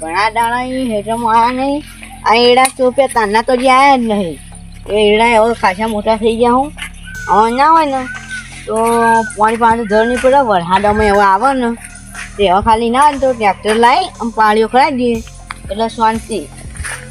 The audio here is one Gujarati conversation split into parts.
ઘણા દાડા હેઠળમાં આવ્યા નહીં. આ એડા ચોપ્યા તાના તો જે આવ્યા જ નહીં. એ એડા હવે ખાસા મોટા થઈ ગયા. હું હવે ના હોય ને તો પાણી પાણી ધર નહીં પડે. વરસાદમાં હવે આવે ને તે હવે ખાલી ના હોય ને તો ટ્રેક્ટર લાવી આમ પાળીઓ કરાવી દઈએ એટલે શાંતિ.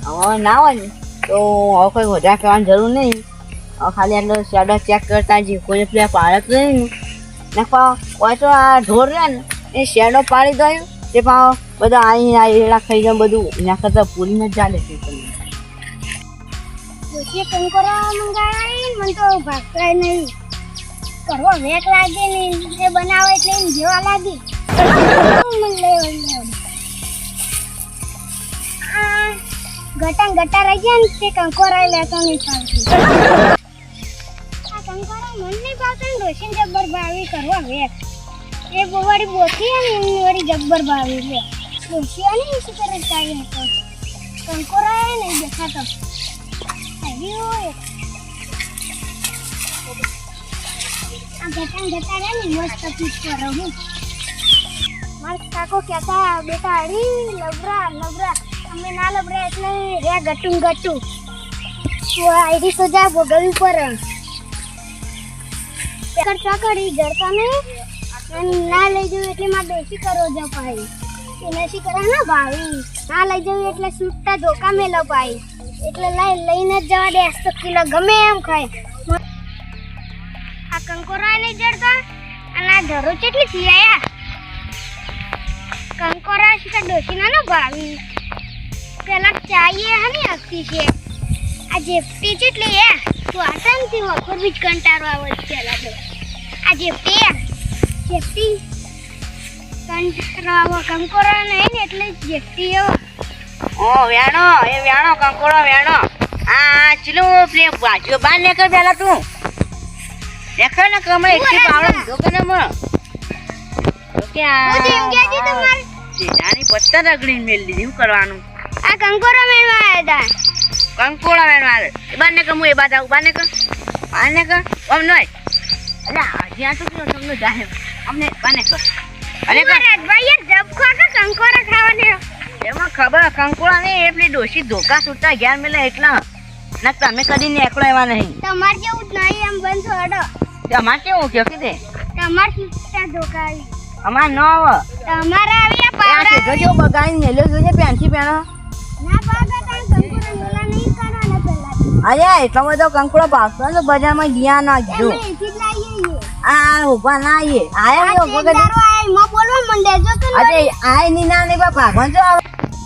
હવે ના હોય ને તો હવે કોઈ વધારે કરવાની જરૂર નહીં. હવે ખાલી આટલો શેડો ચેક કરતા જઈએ. કોઈ પેલા પાળક નહીં ને હોય તો આ ઢોર રહે ને એ શેડો પાડી દઉં તે પાવ બધા અહીં આ એડા ખાઈ જાય બધું એના કરતાં પૂરીને જ ચાલે છે. કંકોરા મંગાવી મને તો ભાગતા નહીં કરવો વેક લાગે ને એ બનાવે એટલે એમ જેવા લાગી ગટા રહી ગયા ને તે કંકોરા લેતો નહીં ચાલતું. આ કંકોરા મન નહીં ભાવતા ને રોશી જબ્બર ભાવી કરવા વેક એ બોવાડી બોથી ને એમની વાળી જબ્બર ભાવી લે રોશી ને શું કરે ચાલી હતો કંકોરા નહીં દેખાતો. ગટા રે ને મસ્ત પીસ કરો હું મારા કાકો કહેતા બેટા અડી લબરા અમે ના લબરા એટલે રે ગટું તો આઈડી તો જા ભોગવી પર ચોકડી જડતા ને ના લઈ જવું એટલે માં બેસી કરો જ પાઈ એ નસી કરા ના ભાવી ના લઈ જવું એટલે છૂટતા ધોકા મેલો પાઈ એટલે લઈને જ જવા દે. 100 કિલો ગમે એમ ખાય. આ કંકોરા નહીં જડતા અને આ ધરો કેટલી થી આયા કંકોરા છે ડોસીના નો ભાવી પેલા ચાઈએ હની હકતી છે આ જેફટી કેટલી હે તું આટમથી વખર બીજ કંટાળો આવે પેલા તો આ જેફટી કંટાળો આવે કંકોરા નહીં ને એટલે જેફટી એવો. ઓ વેણો એ વેણો કંકોડો વેણો. આ ચલો પ્લે બાજુ બાર નીકળ પેલા તું નીકળ ને કમળે એટલી પાવડો દોકને મ તો કે આ સીધાની પત્તા રગડીને મેલ દીધી. શું કરવાનું? આ કંકોરો મેળવા આવ્યા હતા. કંકોડા વેણવા એ બાર નીકળ. હું એ બાદ આવું. બાર નીકળ આમ નહીં અરે જ્યાં તો કેવું તમને જાય અમને બાર નીકળ અને રાજભાઈ યાર જબ ખો કે કંકોરા ખાવાને એમાં ખબર કંકોડા ને એટલી ડોસી ધોકા સુટતા ગયા મેલે એટલા ના તમે કદી નીકળો એવા નહીં. તમાર જેવું જ નહીં એમ બનશો અડો. તમારે કેવું કે કીધે તમાર સુટતા ધોકા આવી અમાર ન આવે તમારા આવી આ આ છે જો બગાડી નેલ્યો જોજે પેન્સી પેણો ના બાગા તા કંકોરા મેલા નહીં કરવાના પહેલા. અરે એટલો બધો કંકોડો ભાવતો ને બજારમાં ગયા ના ગયો એથી જ લાવીએ આ ઉભા ના આયે આયા જો બગડ માં બોલવા મંડે જો તો અરે આય ની ના ને ભાગવાન જો આવે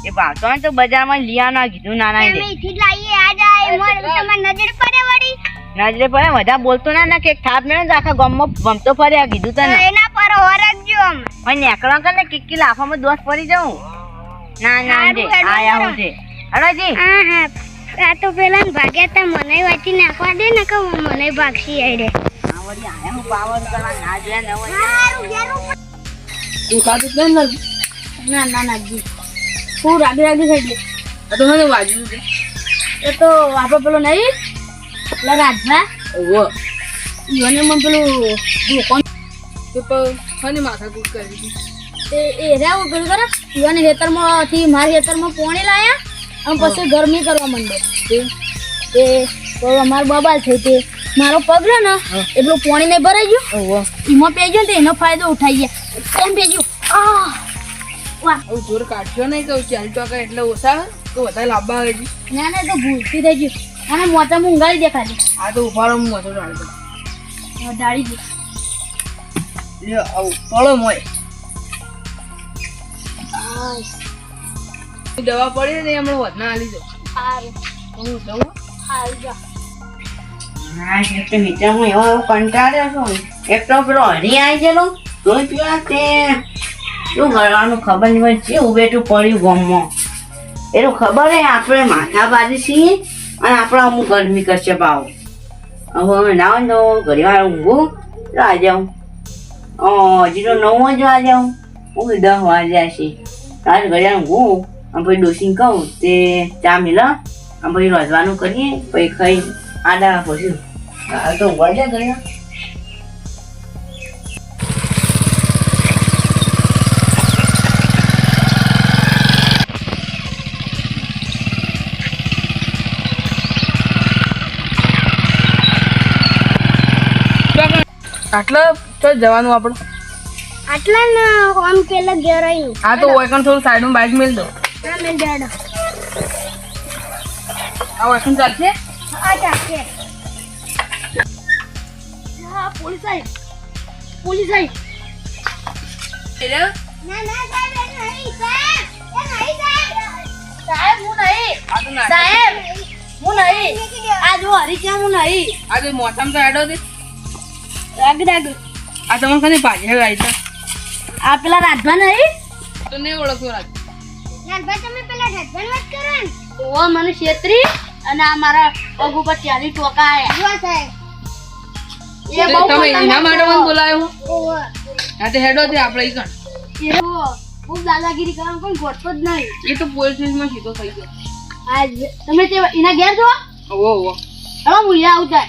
એ ભાવતો ને તો બજારમાં લિયા ના કીધું ના ના એથી જ લાવીએ આ જાય મોર તમાર નજર પડે વળી નજરે પડે બધા બોલતો ના કે થાપ મેળે ને આખા ગામમાં ભમતો ફર્યા કીધું તને એના પર ઓરખજો અમે પણ નેકળવા કર ને કિક્કી લાફામાં દોસ્ત પડી જાઉં ના દે આયા હું છે હળોજી. હા આ તો પેલા ભાગ્યા તા મને વાંચી નાખવા દે ને કે મને ભાગશી આઈડે આ વળી આયા હું પાવર કરવા ના જોયા ન હોય હારું ગેરું તું ખાતું કેમ ના જી તું રાગી થઈ ગઈ આ તો મને વાજ્યું છે એ તો આપણે પેલો નહીં પેલા રાજભા ઓહો ઈવને મને પેલું કોણ તો ફની માથા કૂટ કરી દીધી એ રહ્યા હું કરે ઈવને ખેતરમાંથી મારા ખેતરમાં પોણી લાયા અને પછી ગરમી કરવા માંડે તે અમારા બબાલ થઈ તે મારો પગ રહ્યો ને એટલું પોણી નહીં ભરાઈ ગયું એમાં પેજો ને એનો ફાયદો ઉઠાઈ ગયા એમ પેજો વાહ જોર કાઢ્યો નહીં કહું ચાલતો કે એટલે ઓછા તો વધારે લાંબા આવે છે. ના તો ભૂલથી થઈ ગયું અને મોટામાં ઊંઘાડી દે ખાલી આ તો ઉપાડો હું મોટો ડાળતો ડાળી દે લ્યો આવું પડો મોય દવા પડી ને હમણાં વધના આલી દો સારું હું દઉં આવી જા હા એટલે મિત્ર હું એવો કંટાળ્યો છું એક તો પેલો હરી આવી ગયેલો તો પેલા તે શું કરવાનું ખબર નહીં હોય છે બેઠું પડ્યું ગામમાં એનું ખબર હે આપણે માથા બાજી છીએ અને આપણે અમુક ગરમી કરશે ભાવ હવે અમે ના હોય તો ઘણી વાર ઊંઘું તો આ જાઉં હજી તો 9 જ આ જાઉં હું 10 વાગ્યા છે તારે ઘડિયા ઊંઘું અને પછી ડોસીને કહું તે ચા મિલા અને પછી રોજવાનું કરીએ પછી ખાઈ આડા પછી તો ઊંઘવા જાય ઘડિયા આટલા તો જવાનું આપણે આટલા ના આમ પેલા ઘેર આવ્યું આ તો ઓયકન થોડું સાઈડમાં બાઇક મેલ દો ના મેં જાડો આ ઓયકન ચાલશે આ ચાકે હા પોલીસ આવી પોલીસ આવી ના ના સાહેબ એ નહીં સાહેબ એ નહીં સાહેબ સાહેબ હું નહીં આ તો ના સાહેબ હું નહીં આ જો હરીક્યા હું નહીં આ તો મોસામાં તો હેડો દે રાગ રાગ આ તમને કદી ભાજી આવી હતા આ પેલા રાજભા નહીં તો નહીં ઓળખતો રાજ નાનભાઈ તમે પેલા ઢાઢણ વાત કરો ને ઓ મને છેતરી અને આ મારા પગ ઉપર 40 ટોકા આયા જો સાહેબ એ બહુ તમે એના માટે મને બોલાયો ઓહો આ તો હેડો દે આપણે ઈ કણ એવો ખૂબ દાદાગીરી કરવાનું કોઈ ગોઠતો જ નહીં એ તો પોલીસ સ્ટેશનમાં સીધો થઈ ગયો આજ તમે તે એના ઘેર છો ઓવો ઓવો હવે હું અહીંયા આવતા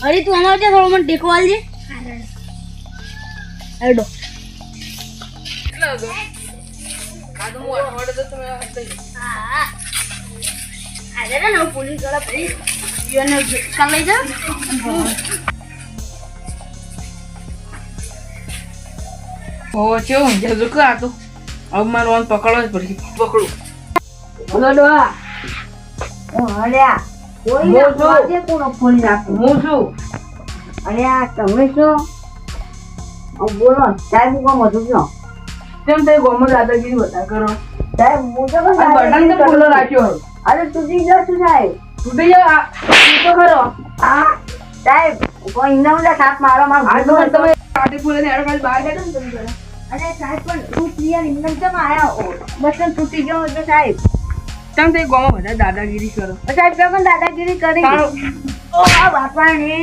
હરી તું અમારે ત્યાં થોડો મને ટેકો આલજે હેડો કેટલા હતો આ તો હું અઠવાડિયે તો તમે હાથ થઈ ગયો હા આજે ને હું પોલીસ વાળા ભાઈ ઈઓને કાલ લઈ જાવ ઓવો ચેવો જજો કે આ તો હવે મારો વાન પકડવો જ પડશે પકડું બોલો ડોહા અલ્યા કોઈ હું ના છું. વાજે કોનો ફોન નાખું હું છું અલ્યા તમે શું બોલો સાહેબ કોમ હતું ક્યાં કેમ તે ગોમો દાદાગીરી બતા કરો સાહેબ હું તો બસ આ બટન તો ખુલ્લો રાખ્યો હોય અરે તૂટી ગયો છું સાહેબ તૂટી જાવ આ ઈ તો ખરો હા સાહેબ કોઈ ઇન્દા ઉંદા થાપ મારો માં આ તો તમે કાટી ફૂલે ને હેડો ખાલી બહાર કાઢો ને તમે જરા. અરે સાહેબ પણ હું ક્લિયર ઇન્દમ કેમ આયા બટન તૂટી ગયો હતો સાહેબ કેમ તે ગોમો બધા દાદાગીરી કરો સાહેબ કેમ દાદાગીરી કરી તારો ઓ આ બાપાને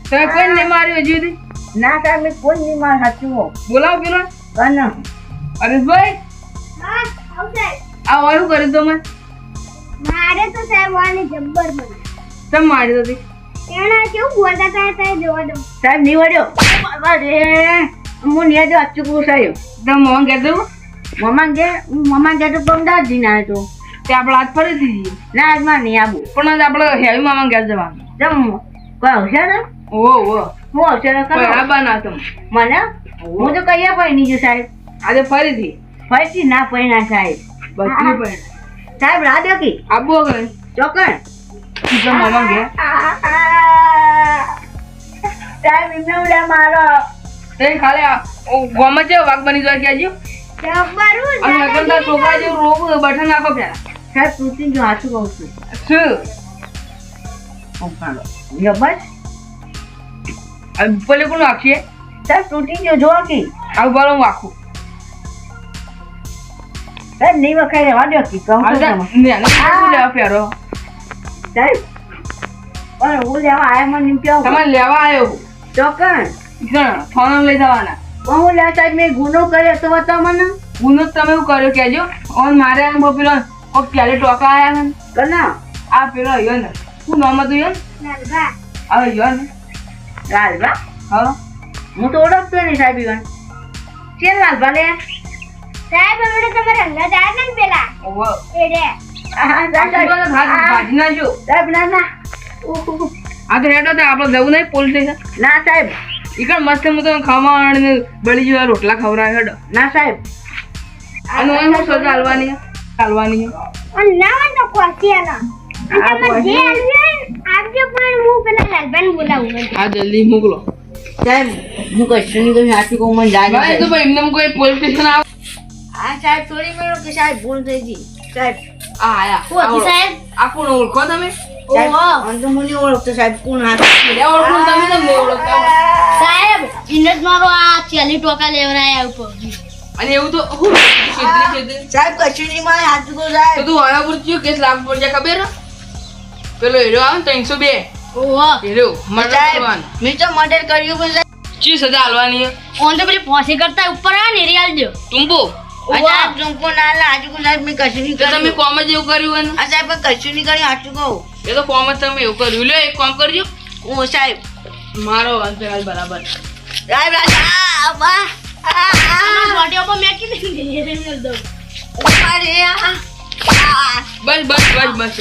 તમે કોઈ નહીં માર્યું હજી સુધી ના સાહેબ મેં કોઈ નહીં માર સાચું બોલાવો પેલો કન હરેશભાઈ હા આવ સાહેબ આ વાયું કર્યું તો મેં મારે તો સાહેબ વાને જબ્બર બની કેમ મારી હતી એણે કેવું બોલતા હતા તે જોવા દો સાહેબ નીવડ્યો બાબા રે હું નિયાજો અચૂકું સાહેબ તમે મોહન કહેતો મમ્મા કે તો પમદાર જી ના તો તે આપણે હાથ ફરી દીધી ના આજમાં નહીં આવું પણ આજે આપણે હેવી મામા ઘેર જવાનું જમ કોઈ આવશે ને ઓહો ઓહો હું આવશે ને કોઈ કરો આબા ના તમે મને હું તો કહીએ કોઈ નહીં ગયું સાહેબ આજે ફરીથી ફરીથી ના પૈણા સાહેબ બધી પણ સાહેબ રાહ દેખી આબુ વગર ચોકણ સીધા મામા ઘેર સાહેબ એમને ઉડે મારો તે ખાલી આ ગોમાં છે વાઘ બની જાય કે જબ્બર અને વગરના છોકરા જેવું રોગ બઠન નાખો પેલા સાહેબ તૂટી ગયો હાથું કહું છું શું બસ હવે પેલે કોણ વાગશે સાહેબ તૂટી ગયો જો કે આવું બોલો હું વાખું સાહેબ નહીં વખાઈ રહેવા દો કે કહું છું તમને. લેવા ફેરો સાહેબ પણ હું લેવા આયા મને નીકળ્યો તમારે લેવા આવ્યો ચોકણ ફોન લઈ જવાના પણ હું લે સાહેબ મેં ગુનો કર્યો તો બતાવો મને ગુનો તો તમે એવું કર્યો કેજો ઓન મારે આમ પેલો કોક ક્યારે ટોકા આયા ને કના આ પેલો યો ને શું નામ હતું યો નાનભા હવે યો ને લાલબા હા હું તો ઓળખતો નહીં સાહેબ ઈવન છે લાલબા લે સાહેબ હમણાં તમારા અંગત આયા ને પેલા ઓહો એડે ભાજી નાખજો સાહેબ ના ના આ તો હેડો તો આપણે જવું નહીં પોલીસ સ્ટેશન ના સાહેબ ઈકણ મસ્ત હું તમે ખાવા ને બળી જેવા રોટલા ખવડાવે હેડો ના સાહેબ અને હું સજા હાલવાની હાલવાની અને ના હોય તો કોસિયાના તમે જે આવજો પણ હું પેલા લાલભાઈને બોલાવું હા જલ્દી મોકલો સાહેબ હું કશું નહીં કહ્યું સાચું કહું મને જાગે ભાઈ તો ભાઈ એમને કોઈ પોલીસ સ્ટેશન આવે હા સાહેબ થોડી મિનિટ કે સાહેબ ભૂલ થઈ ગઈ સાહેબ આ આયા શું હતું સાહેબ આ કોણ ઓળખો તમે સાહેબ ઓહો આમ તો મને નહીં ઓળખતો સાહેબ કોણ હાથ લે ઓળખો તમે તો નહીં ઓળખતા સાહેબ ઇને જ મારો આ 40 ટોકા લેવરાયા ઉપર અને એવું તો છેતરી સાહેબ કશું નહીં મારે સાચું કહું તો સાહેબ તું આયા પર ચિયો કેસ લાગુ પડ જાય ખબર હે? પેલો હીરો આવે ને 302 ઓહો હીરો મર્ડર સાહેબ કરવાનો મેં તો મર્ડર કર્યું પણ સાહેબ ચી સજા હાલવાની હે? ઓન તો પેલી ફોસી કરતા ઉપર આ ને રિયાલ દો ટુંબો સાહેબ તુમકો ના લા આજુ સાહેબ મેં કશું નહીં તો તમે કર્યું કોમ જ એવું કર્યું હોય ને આ સાહેબ મેં કશું નહીં કર્યું સાચું કહું એ તો કોમ જ તમે એવું કર્યું લે એક કામ કરજો હું સાહેબ મારો અંત હાલ બરાબર સાહેબ આ બા આ બોડી ઉપર મેકી દીધી રિયાલ દો મારે બસ બસ બસ બસ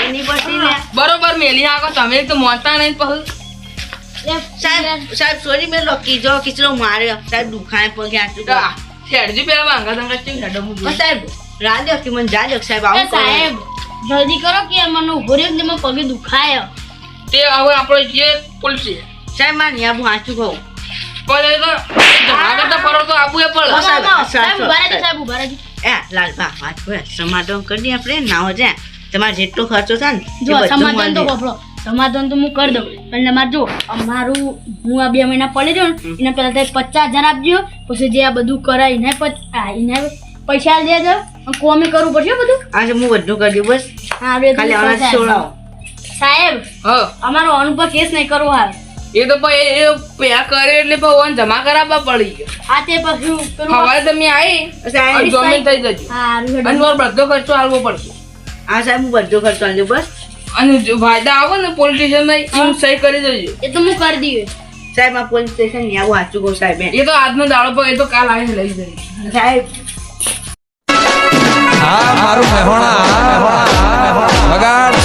એની પછી ને બરોબર મેલી આગો તમે તો મોટા નહીં પછી સાહેબ સોરી મેં કીધો કિચરો માર્યો સાહેબ દુખાય પગે આટલું શેરજી પેલા વાંગા તમે ચીંગ હેડો મૂકી સાહેબ રાજો કે મને જાજો સાહેબ એ આવું સાહેબ જલ્દી કરો કે મને ઉભો રહ્યો ને મને પગે દુખાય તે હવે આપણે જે પોલીસ સાહેબ માની આબુ હાચું કહું પણ એ તો જમા કરતા ફરો તો આબુ એ પડે સાહેબ ઉભા રહેજો સાહેબ ઉભા રહેજો એ લાલબા વાત હોય સમાધાન કરી દઈએ આપણે ના હોય જાય તમારે જેટલો ખર્ચો થાય ને જો સમાધાન તો ખબરો સમાધાન તો હું કરી દઉં પણ તમારે જો અમારું હું આ 2 મહિના પડી રહ્યો ને એના પહેલા તો 50,000 આપજો પછી જે આ બધું કરાય એને પૈસા દેજો કોમી કરવું પડશે બધું આજે હું બધું કરી દઉં બસ હા ખાલી આના છોડાવો સાહેબ હા અમારો અનુભવ કેસ નહીં કરવો હાલ એ તો પછી એ પેલા કરે એટલે ભગવાન જમા કરાવવા પડી ગયો આ તે પછી પેલું હવે તમે આવી સાહેબ જમીન થઈ જજો હા અને મારો બધો ખર્ચો આલવો પડશે હા સાહેબ હું બધો ખર્ચો આલજો બસ અને જો વાયદા આવે ને પોલીસ સ્ટેશન માં સહી કરી દેજો એ તો હું કરી દઈએ સાહેબ આ પોલીસ સ્ટેશન ને આવું સાચું કહું સાહેબ એ તો આજનો દાડો પર એ તો કાલ આવીને લઈ જઈએ સાહેબ હા મારું મહેણા બગાડ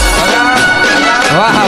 વાહ